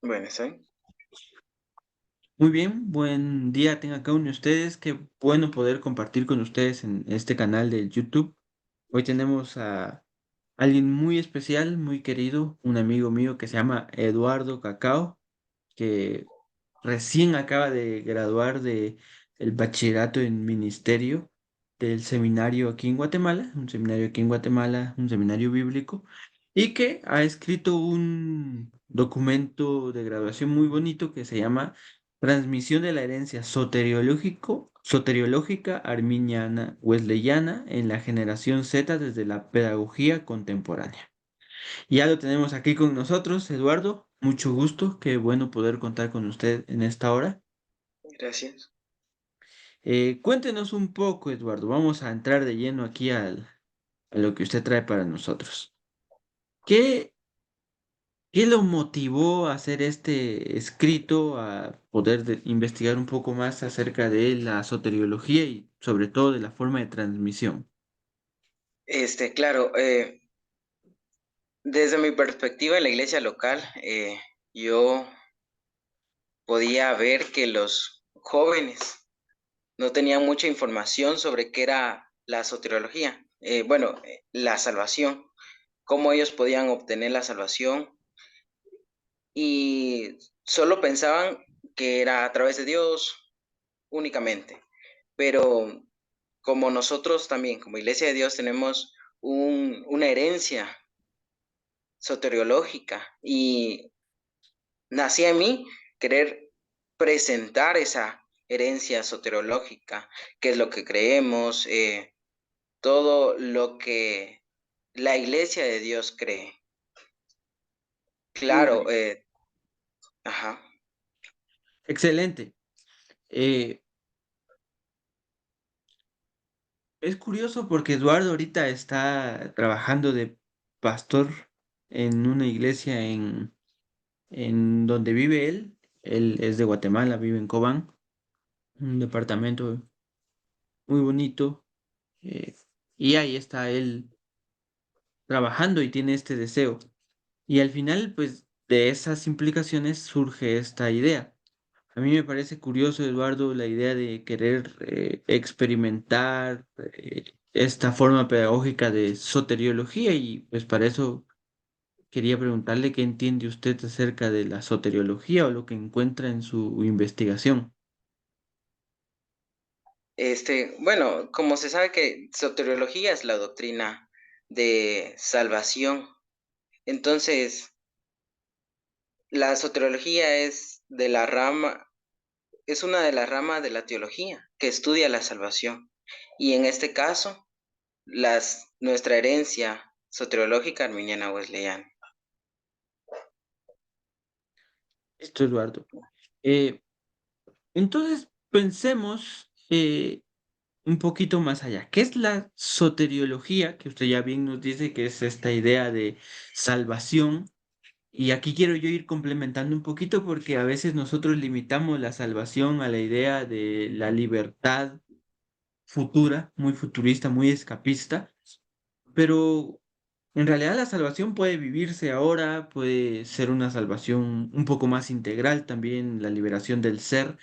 Bueno, ¿sí? Muy bien, buen día tengan cada uno de ustedes. Qué bueno poder compartir con ustedes en este canal de YouTube. Hoy tenemos a alguien muy especial, muy querido, un amigo mío que se llama Eduardo Cacao, que recién acaba de graduar de el bachillerato en ministerio del seminario aquí en Guatemala, un seminario aquí en Guatemala, un seminario bíblico, y que ha escrito un documento de graduación muy bonito que se llama Transmisión de la herencia soteriológica arminiana wesleyana en la generación Z desde la pedagogía contemporánea. Ya lo tenemos aquí con nosotros, Eduardo. Mucho gusto, qué bueno poder contar con usted en esta hora. Gracias. Cuéntenos un poco, Eduardo. Vamos a entrar de lleno aquí a lo que usted trae para nosotros. ¿Qué, qué lo motivó a hacer este escrito, a poder investigar un poco más acerca de la soteriología y sobre todo de la forma de transmisión? Claro, desde mi perspectiva en la iglesia local, yo podía ver que los jóvenes no tenían mucha información sobre qué era la soteriología. La salvación, cómo ellos podían obtener la salvación y solo pensaban que era a través de Dios únicamente. Pero como nosotros también, como Iglesia de Dios, tenemos una herencia soteriológica y nací en mí querer presentar esa herencia soteriológica, qué es lo que creemos, todo lo que la Iglesia de Dios cree. Muy Claro, bien. ajá. Excelente. Eh, Es curioso porque Eduardo ahorita está trabajando de pastor en una iglesia en donde vive él. Él es de Guatemala, vive en Cobán, un departamento muy bonito. eh, y ahí está él trabajando y tiene este deseo. Y al final, pues, de esas implicaciones surge esta idea. A mí me parece curioso, Eduardo, la idea de querer experimentar esta forma pedagógica de soteriología y pues para eso quería preguntarle qué entiende usted acerca de la soteriología o lo que encuentra en su investigación. Bueno, como se sabe que soteriología es la doctrina de salvación, entonces la soteriología es una de las ramas de la teología que estudia la salvación. Y en este caso, nuestra herencia soteriológica arminiana wesleyana. Esto, Eduardo. Eh, entonces, pensemos un poquito más allá. ¿Qué es la soteriología? Que usted ya bien nos dice que es esta idea de salvación. Y aquí quiero yo ir complementando un poquito porque a veces nosotros limitamos la salvación a la idea de la libertad futura, muy futurista, muy escapista, pero en realidad la salvación puede vivirse ahora, puede ser una salvación un poco más integral también, la liberación del ser,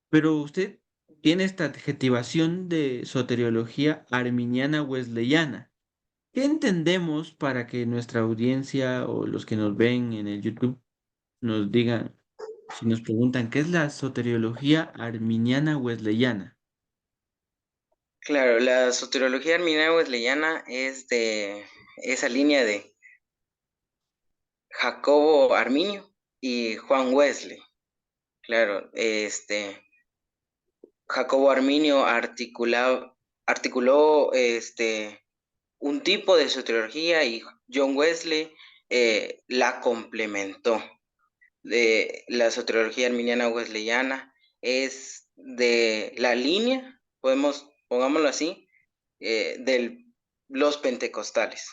pero usted tiene esta adjetivación de soteriología arminiana wesleyana. ¿Qué entendemos para que nuestra audiencia o los que nos ven en el YouTube nos digan, si nos preguntan qué es la soteriología arminiana wesleyana? Claro, la soteriología arminiana wesleyana es de esa línea de Jacobo Arminio y Juan Wesley. Claro, Jacobo Arminio articuló un tipo de soteriología y John Wesley la complementó. De la soteriología arminiana wesleyana es de la línea, pongámoslo así, de los pentecostales.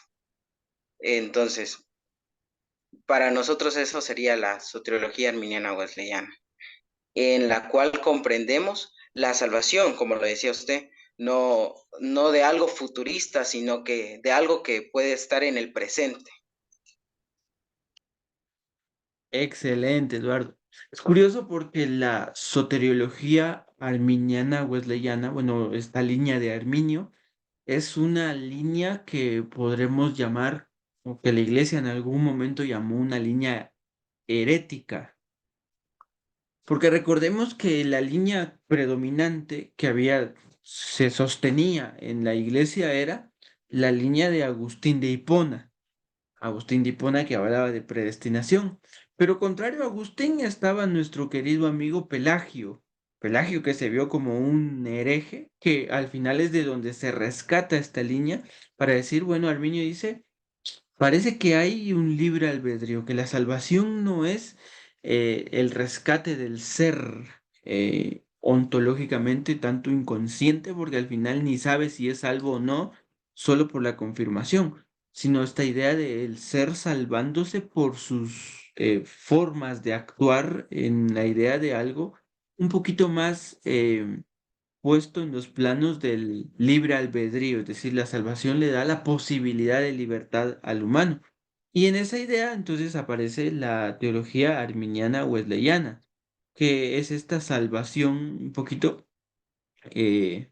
Entonces, para nosotros eso sería la soteriología arminiana wesleyana, en la cual comprendemos la salvación, como lo decía usted, no de algo futurista, sino que de algo que puede estar en el presente. Excelente, Eduardo. Es curioso porque la soteriología arminiana wesleyana, bueno, esta línea de Arminio, es una línea que podremos llamar, o que la iglesia en algún momento llamó una línea herética. Porque recordemos que la línea predominante que había, se sostenía en la iglesia era la línea de Agustín de Hipona. Agustín de Hipona que hablaba de predestinación. Pero contrario a Agustín estaba nuestro querido amigo Pelagio. Pelagio que se vio como un hereje, que al final es de donde se rescata esta línea para decir, bueno, Arminio dice, parece que hay un libre albedrío, que la salvación no es el rescate del ser ontológicamente tanto inconsciente, porque al final ni sabe si es salvo o no, solo por la confirmación, sino esta idea del ser salvándose por sus formas de actuar en la idea de algo un poquito más puesto en los planos del libre albedrío, es decir, la salvación le da la posibilidad de libertad al humano. Y en esa idea entonces aparece la teología arminiana wesleyana, que es esta salvación un poquito eh,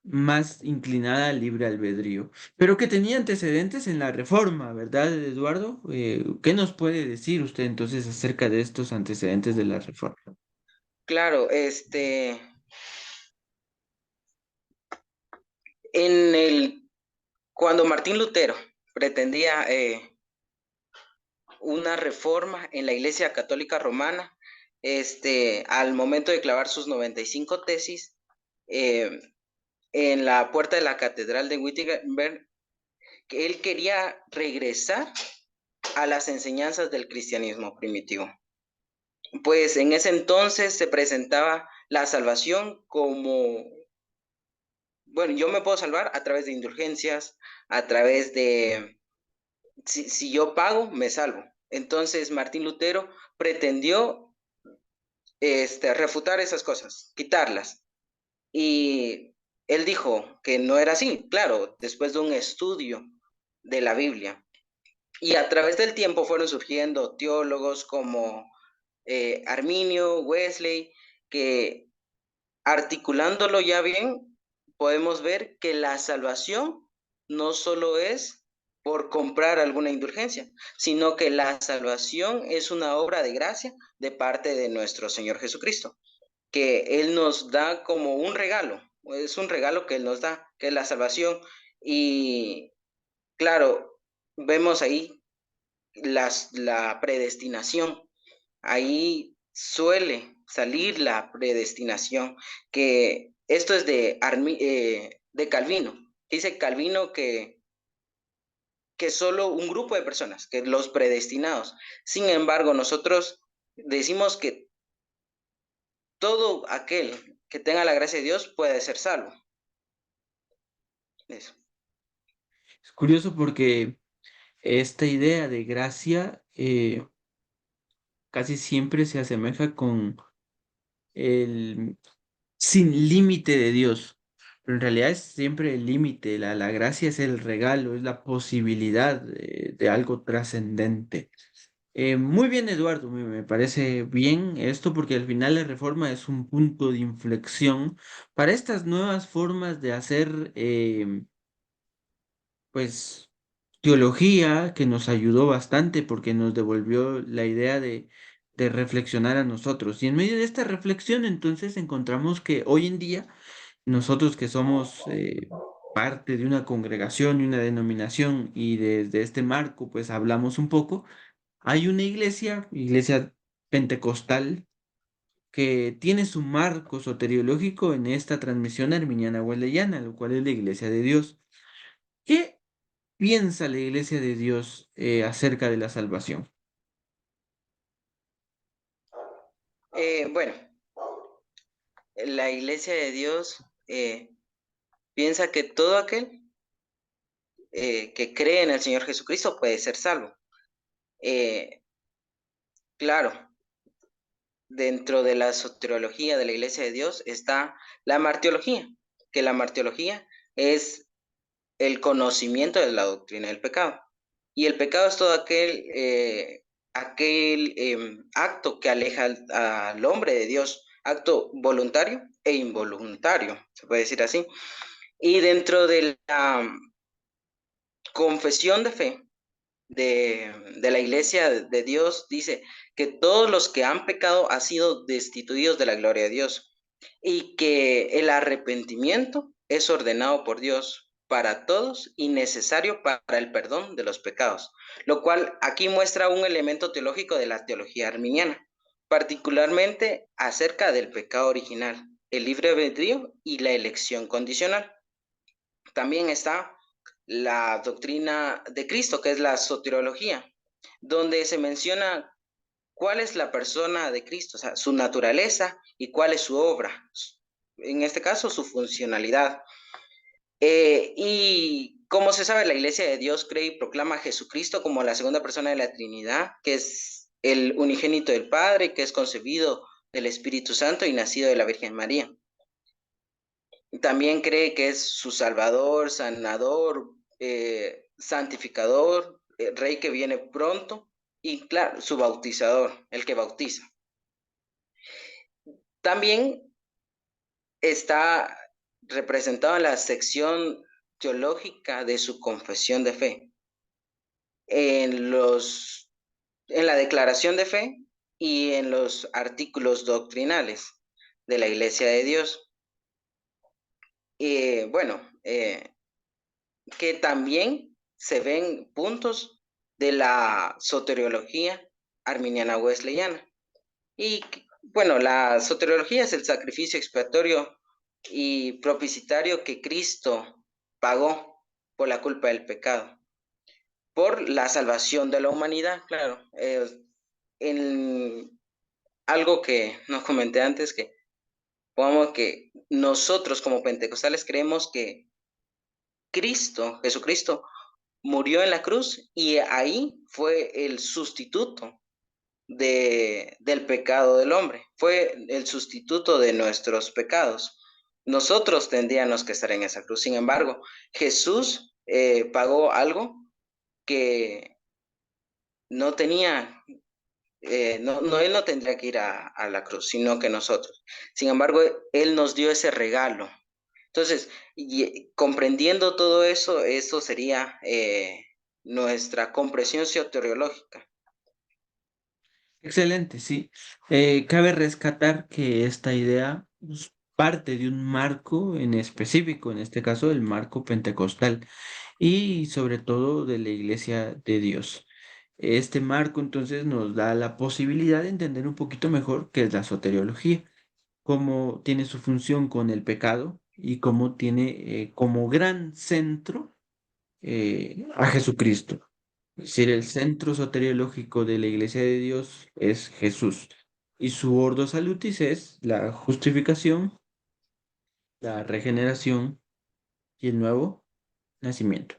más inclinada al libre albedrío, pero que tenía antecedentes en la Reforma, ¿verdad, Eduardo? ¿Qué nos puede decir usted entonces acerca de estos antecedentes de la Reforma? Claro, en cuando Martín Lutero pretendía una reforma en la Iglesia Católica Romana, al momento de clavar sus 95 tesis, eh, en la puerta de la Catedral de Wittenberg, que él quería regresar a las enseñanzas del cristianismo primitivo. Pues en ese entonces se presentaba la salvación como, bueno, yo me puedo salvar a través de indulgencias, a través de, si yo pago, me salvo. Entonces Martín Lutero pretendió refutar esas cosas, quitarlas. Y él dijo que no era así, claro, después de un estudio de la Biblia. Y a través del tiempo fueron surgiendo teólogos como Arminio, Wesley, que articulándolo ya bien, podemos ver que la salvación no solo es por comprar alguna indulgencia, sino que la salvación es una obra de gracia de parte de nuestro Señor Jesucristo, que Él nos da como un regalo, es un regalo que Él nos da, que es la salvación. Y claro, vemos ahí la predestinación. Ahí suele salir la predestinación, que esto es de Calvino. Dice Calvino que solo un grupo de personas, que los predestinados. Sin embargo, nosotros decimos que todo aquel que tenga la gracia de Dios puede ser salvo. Eso. Es curioso porque esta idea de gracia casi siempre se asemeja con el sin límite de Dios, pero en realidad es siempre el límite, la gracia es el regalo, es la posibilidad de algo trascendente. Muy bien, Eduardo, me parece bien esto porque al final la reforma es un punto de inflexión para estas nuevas formas de hacer pues teología que nos ayudó bastante porque nos devolvió la idea de reflexionar a nosotros. Y en medio de esta reflexión entonces encontramos que hoy en día nosotros que somos parte de una congregación y una denominación y desde este marco pues hablamos un poco, hay una iglesia, iglesia pentecostal, que tiene su marco soteriológico en esta transmisión arminiana wesleyana, lo cual es la iglesia de Dios. ¿Qué piensa la Iglesia de Dios acerca de la salvación? Bueno, la iglesia de Dios piensa que todo aquel que cree en el Señor Jesucristo puede ser salvo. Eh, claro, dentro de la soteriología de la Iglesia de Dios está la martiología, que la martiología es el conocimiento de la doctrina del pecado. Y el pecado es todo aquel aquel acto que aleja al hombre de Dios, acto voluntario e involuntario, se puede decir así. Y dentro de la confesión de fe de la iglesia de Dios, dice que todos los que han pecado han sido destituidos de la gloria de Dios y que el arrepentimiento es ordenado por Dios para todos y necesario para el perdón de los pecados, lo cual aquí muestra un elemento teológico de la teología arminiana, particularmente acerca del pecado original, el libre albedrío y la elección condicional. También está la doctrina de Cristo, que es la soteriología, donde se menciona cuál es la persona de Cristo, o sea, su naturaleza y cuál es su obra, en este caso su funcionalidad. Y como se sabe, la Iglesia de Dios cree y proclama a Jesucristo como la segunda persona de la Trinidad, que es el unigénito del Padre, que es concebido del Espíritu Santo y nacido de la Virgen María. También cree que es su Salvador, sanador, santificador, Rey que viene pronto y claro, su bautizador, el que bautiza. También está representado en la sección teológica de su confesión de fe, en, los, en la declaración de fe y en los artículos doctrinales de la Iglesia de Dios. Bueno, que también se ven puntos de la soteriología arminiana wesleyana. Y bueno, la soteriología es el sacrificio expiatorio y propiciatorio que Cristo pagó por la culpa del pecado, por la salvación de la humanidad, claro. En algo que no comenté antes, que pongamos que nosotros como pentecostales creemos que Cristo, Jesucristo, murió en la cruz y ahí fue el sustituto del pecado del hombre, fue el sustituto de nuestros pecados. Nosotros tendríamos que estar en esa cruz. Sin embargo, Jesús pagó algo que no tenía, él no tendría que ir a la cruz, sino que nosotros. Sin embargo, él nos dio ese regalo. Entonces, comprendiendo todo eso, eso sería nuestra comprensión soteriológica. Excelente, sí. Cabe rescatar que esta idea parte de un marco en específico, en este caso el marco pentecostal y sobre todo de la Iglesia de Dios. Este marco entonces nos da la posibilidad de entender un poquito mejor qué es la soteriología, cómo tiene su función con el pecado y cómo tiene como gran centro a Jesucristo. Es decir, el centro soteriológico de la Iglesia de Dios es Jesús y su ordo salutis es la justificación, la regeneración y el nuevo nacimiento,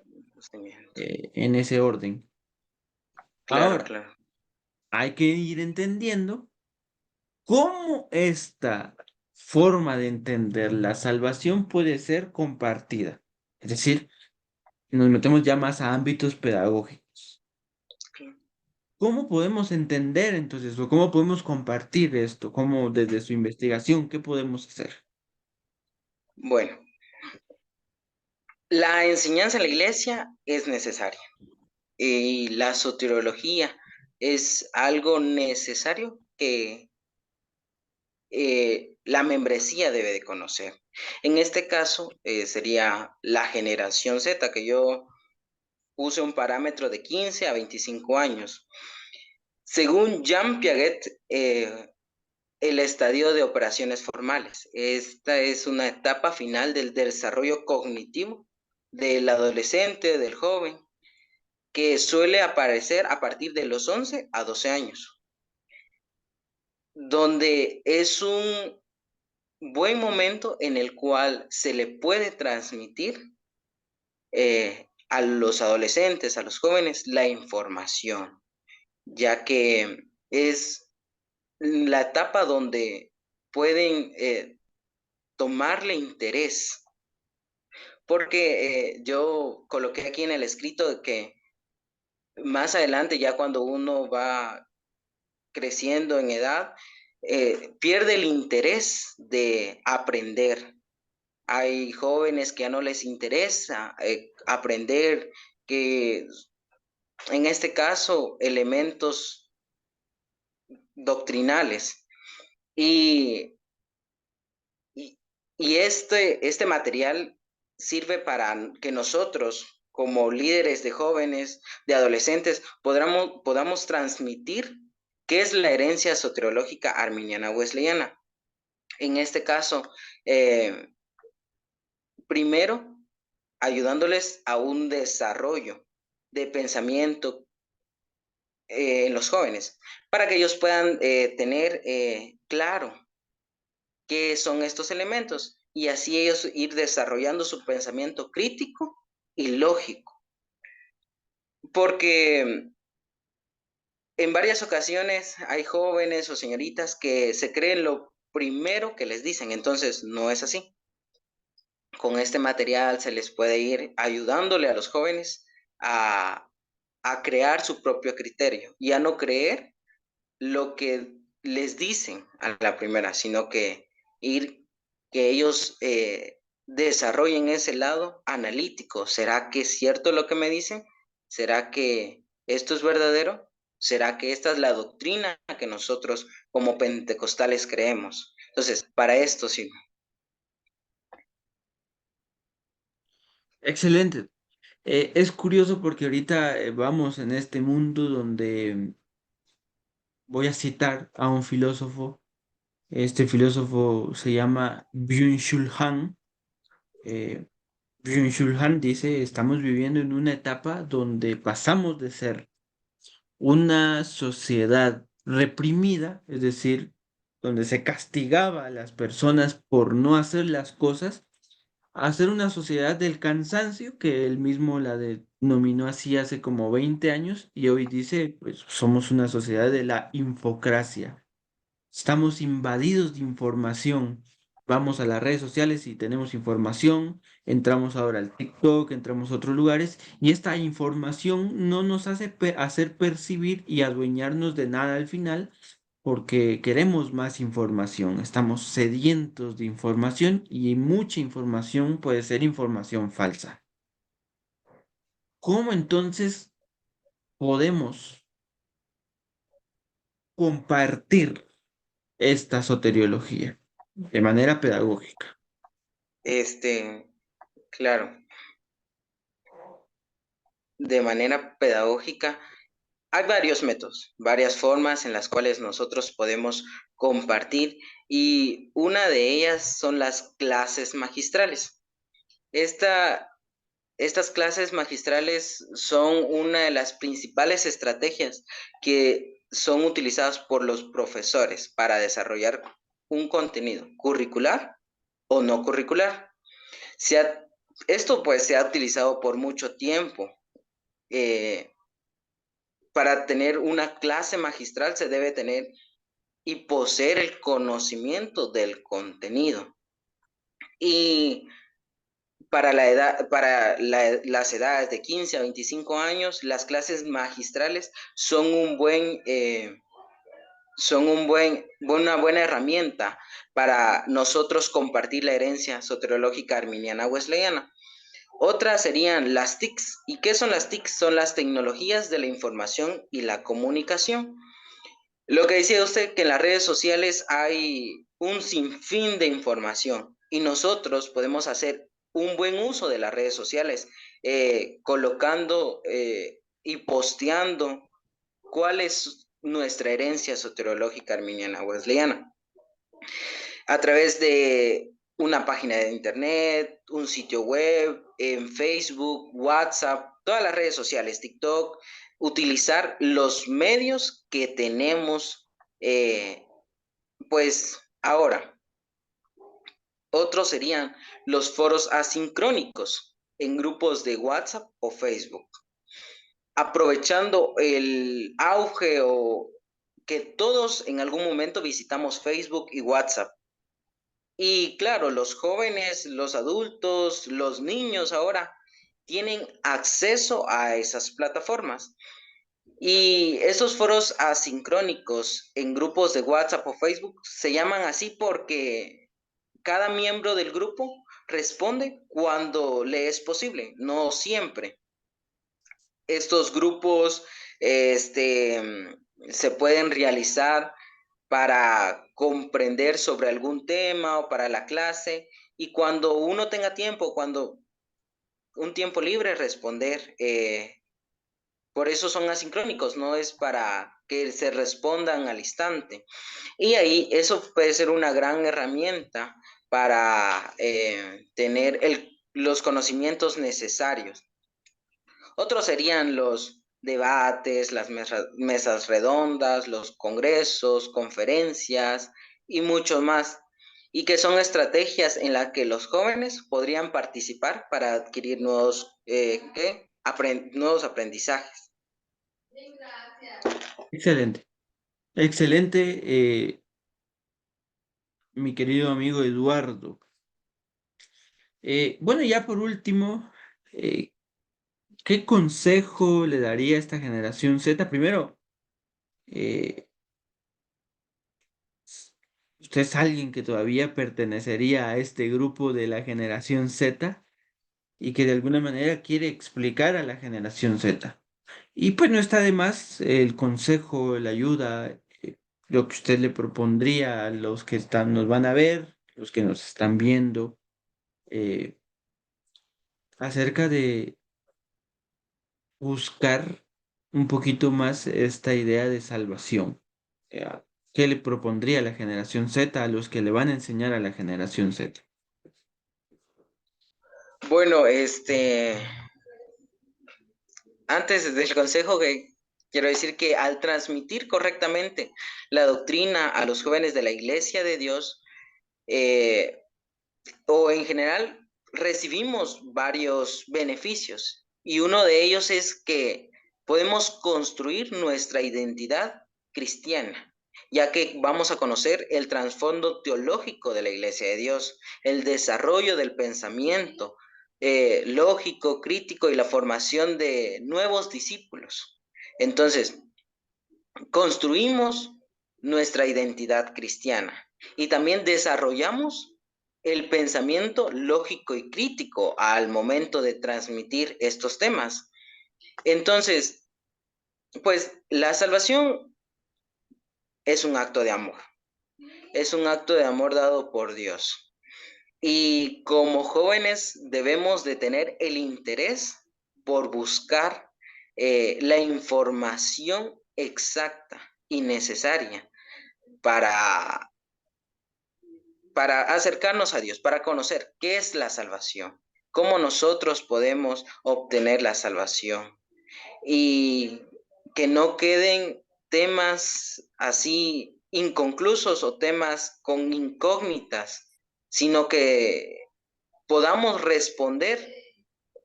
en ese orden. Claro, Ahora, claro. hay que ir entendiendo cómo esta forma de entender la salvación puede ser compartida. Es decir, nos metemos ya más a ámbitos pedagógicos. ¿Cómo podemos entender entonces o cómo podemos compartir esto? ¿Cómo desde su investigación, qué podemos hacer? Bueno, la enseñanza en la iglesia es necesaria y la soteriología es algo necesario que la membresía debe de conocer. En este caso sería la generación Z, que yo puse un parámetro de 15 a 25 años. Según Jean Piaget, el estadio de operaciones formales. Esta es una etapa final del desarrollo cognitivo del adolescente, del joven, que suele aparecer a partir de los 11 a 12 años, donde es un buen momento en el cual se le puede transmitir a los adolescentes, a los jóvenes, la información, ya que es la etapa donde pueden tomarle interés, porque yo coloqué aquí en el escrito que más adelante, ya cuando uno va creciendo en edad, pierde el interés de aprender. Hay jóvenes que ya no les interesa aprender, que en este caso elementos doctrinales. Y, y, y este material sirve para que nosotros, como líderes de jóvenes, de adolescentes, podamos transmitir qué es la herencia soteriológica arminiana wesleyana. En este caso, eh, primero, ayudándoles a un desarrollo de pensamiento en los jóvenes, para que ellos puedan tener claro qué son estos elementos y así ellos ir desarrollando su pensamiento crítico y lógico. Porque en varias ocasiones hay jóvenes o señoritas que se creen lo primero que les dicen, entonces no es así. Con este material se les puede ir ayudándole a los jóvenes a, a crear su propio criterio y a no creer lo que les dicen a la primera, sino que ir, que ellos desarrollen ese lado analítico. ¿Será que es cierto lo que me dicen? ¿Será que esto es verdadero? ¿Será que esta es la doctrina que nosotros como pentecostales creemos? Entonces, para esto sí. Excelente. Es curioso porque ahorita vamos en este mundo donde voy a citar a un filósofo. Este filósofo se llama Byung-Chul Han. Eh, Byung-Chul Han dice, estamos viviendo en una etapa donde pasamos de ser una sociedad reprimida, es decir, donde se castigaba a las personas por no hacer las cosas, a ser una sociedad del cansancio, que él mismo la denominó así hace como 20 años, y hoy dice, pues somos una sociedad de la infocracia. Estamos invadidos de información. Vamos a las redes sociales y tenemos información, entramos ahora al TikTok, entramos a otros lugares y esta información no nos hace hacer percibir y adueñarnos de nada al final porque queremos más información. Estamos sedientos de información y mucha información puede ser información falsa. ¿Cómo entonces podemos compartir esta soteriología de manera pedagógica? Claro, de manera pedagógica. Hay varios métodos, varias formas en las cuales nosotros podemos compartir y una de ellas son las clases magistrales. Esta, estas clases magistrales son una de las principales estrategias que son utilizadas por los profesores para desarrollar un contenido curricular o no curricular. Se ha- Esto pues se ha utilizado por mucho tiempo. Eh, para tener una clase magistral se debe tener y poseer el conocimiento del contenido. Y las edades de 15 a 25 años, las clases magistrales una buena herramienta para nosotros compartir la herencia soteriológica arminiana wesleyana. Otras serían las TICs. ¿Y qué son las TICs? Son las tecnologías de la información y la comunicación. Lo que decía usted, que en las redes sociales hay un sinfín de información y nosotros podemos hacer un buen uso de las redes sociales, colocando y posteando cuál es nuestra herencia soteriológica arminiana wesleyana a través de una página de internet, un sitio web, en Facebook, WhatsApp, todas las redes sociales, TikTok, utilizar los medios que tenemos, pues ahora. Otros serían los foros asincrónicos en grupos de WhatsApp o Facebook, aprovechando el auge o que todos en algún momento visitamos Facebook y WhatsApp. Y claro, los jóvenes, los adultos, los niños ahora tienen acceso a esas plataformas. Y esos foros asincrónicos en grupos de WhatsApp o Facebook se llaman así porque cada miembro del grupo responde cuando le es posible, no siempre. Estos grupos se pueden realizar para comprender sobre algún tema o para la clase y cuando uno tenga tiempo, cuando un tiempo libre, responder. Por eso son asincrónicos, no es para que se respondan al instante. Y ahí eso puede ser una gran herramienta para tener los conocimientos necesarios. Otros serían los debates, las mesas redondas, los congresos, conferencias y mucho más. Y que son estrategias en las que los jóvenes podrían participar para adquirir nuevos aprendizajes. Excelente, excelente, mi querido amigo Eduardo. Bueno, ya por último, eh, ¿qué consejo le daría a esta generación Z? Primero, eh, usted es alguien que todavía pertenecería a este grupo de la generación Z y que de alguna manera quiere explicar a la generación Z. Y pues no está de más el consejo, la ayuda, lo que usted le propondría a los que nos van a ver, los que nos están viendo, eh, acerca de buscar un poquito más esta idea de salvación. Eh, ¿Qué le propondría a la generación Z, a los que le van a enseñar a la generación Z? Bueno, antes del consejo que quiero decir que al transmitir correctamente la doctrina a los jóvenes de la Iglesia de Dios, eh, o en general, recibimos varios beneficios y uno de ellos es que podemos construir nuestra identidad cristiana, ya que vamos a conocer el trasfondo teológico de la Iglesia de Dios, el desarrollo del pensamiento lógico, crítico y la formación de nuevos discípulos. Entonces, construimos nuestra identidad cristiana y también desarrollamos el pensamiento lógico y crítico al momento de transmitir estos temas. Entonces, pues la salvación es un acto de amor, es un acto de amor dado por Dios. Y como jóvenes debemos de tener el interés por buscar la información exacta y necesaria para acercarnos a Dios, para conocer qué es la salvación, cómo nosotros podemos obtener la salvación y que no queden temas así inconclusos o temas con incógnitas, sino que podamos responder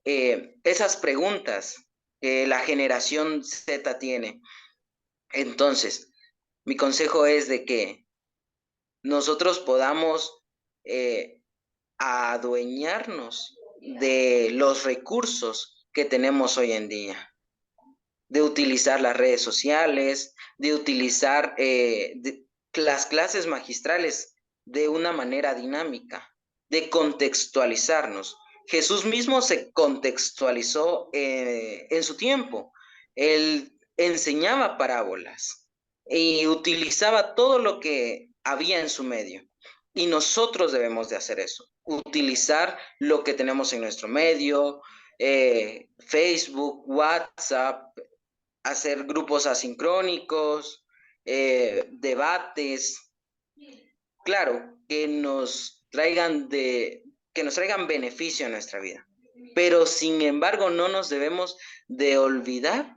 esas preguntas que la generación Z tiene. Entonces, mi consejo es de que nosotros podamos eh, adueñarnos de los recursos que tenemos hoy en día, de utilizar las redes sociales, de utilizar las clases magistrales de una manera dinámica, de contextualizarnos. Jesús mismo se contextualizó en su tiempo. Él enseñaba parábolas y utilizaba todo lo que había en su medio. Y nosotros debemos de hacer eso, utilizar lo que tenemos en nuestro medio, Facebook, WhatsApp, hacer grupos asincrónicos, debates, claro, que nos traigan beneficio a nuestra vida. Pero sin embargo, no nos debemos de olvidar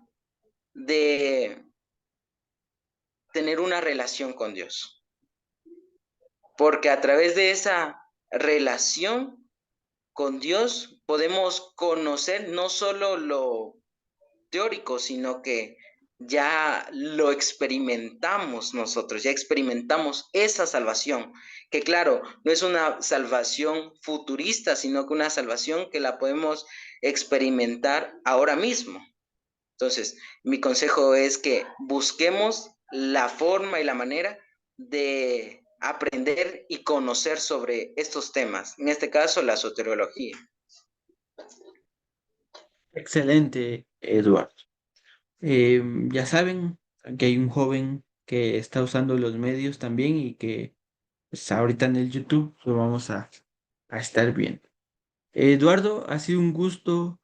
de tener una relación con Dios. Porque a través de esa relación con Dios podemos conocer no solo lo teórico, sino que ya lo experimentamos nosotros, ya experimentamos esa salvación, que claro, no es una salvación futurista, sino que una salvación que la podemos experimentar ahora mismo. Entonces, mi consejo es que busquemos la forma y la manera de aprender y conocer sobre estos temas, en este caso la soteriología. Excelente, Eduardo. Ya saben que hay un joven que está usando los medios también y que pues, ahorita en el YouTube lo vamos a estar viendo. Eduardo, ha sido un gusto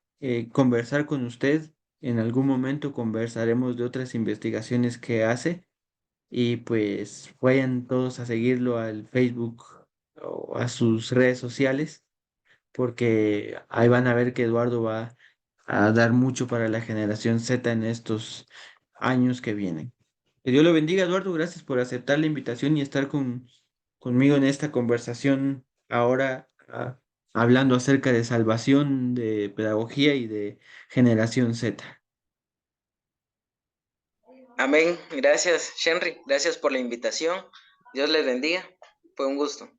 conversar con usted. En algún momento conversaremos de otras investigaciones que hace y pues vayan todos a seguirlo al Facebook o a sus redes sociales porque ahí van a ver que Eduardo va a dar mucho para la generación Z en estos años que vienen. Que Dios lo bendiga, Eduardo. Gracias por aceptar la invitación y estar conmigo en esta conversación ahora, hablando acerca de salvación, de pedagogía y de generación Z. Amén. Gracias, Henry. Gracias por la invitación. Dios les bendiga. Fue un gusto.